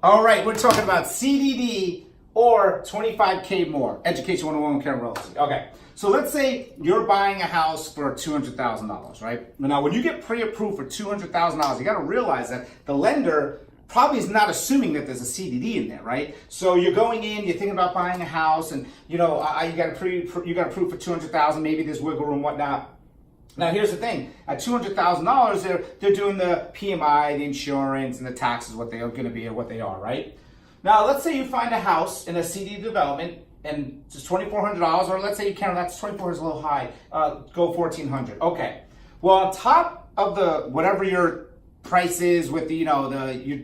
All right, we're talking about CDD or 25K more. Education 101 with Kerin Realty. Okay, so let's say you're buying a house for $200,000, right? Now, when you get pre-approved for $200,000, you got to realize that the lender probably is not assuming that there's a CDD in there, right? So you're going in, you're thinking about buying a house, and you got approved for $200,000. Maybe there's wiggle room, whatnot. Now here's the thing: at $200,000, they're doing the PMI, the insurance, and the taxes, what they are going to be or what they are, right? Now let's say you find a house in a CD development and it's $2,400, or let's say you count that's $2,400 is a little high. Go $1,400. Okay. Well, on top of the whatever your price is with the your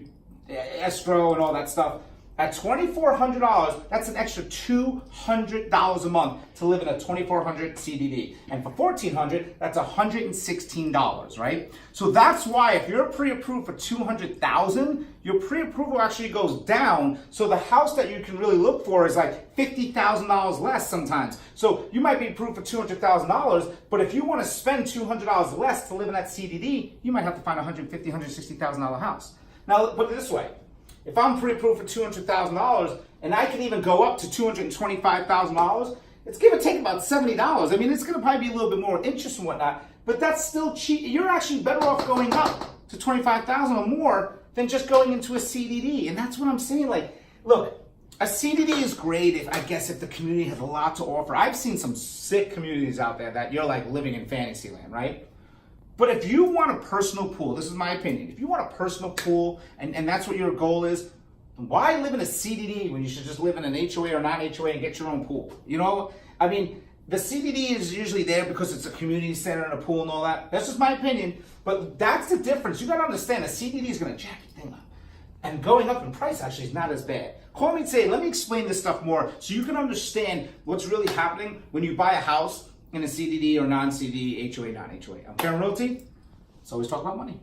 escrow and all that stuff, at $2,400, that's an extra $200 a month to live in a $2,400 CDD. And for $1,400, that's $116, right? So that's why if you're pre-approved for $200,000, your pre-approval actually goes down. So the house that you can really look for is like $50,000 less sometimes. So you might be approved for $200,000, but if you want to spend $200 less to live in that CDD, you might have to find a $150,000, $160,000 house. Now, put it this way. If I'm pre-approved for $200,000 and I can even go up to $225,000, it's give or take about $70. I mean, it's going to probably be a little bit more interest and whatnot, but that's still cheap. You're actually better off going up to $25,000 or more than just going into a CDD. And that's what I'm saying. Like, look, a CDD is great if the community has a lot to offer. I've seen some sick communities out there that you're like living in fantasy land, right? But if you want a personal pool, this is my opinion, if you want a personal pool and that's what your goal is, why live in a CDD when you should just live in an HOA or non-HOA and get your own pool? I mean, the CDD is usually there because it's a community center and a pool and all that. That's just my opinion, but that's the difference. You gotta understand, a CDD is gonna jack your thing up. And going up in price actually is not as bad. Call me and say, let me explain this stuff more so you can understand what's really happening when you buy a house in a CDD or non-CDD, HOA, non-HOA. I'm Kerin Realty. Let's always talk about money.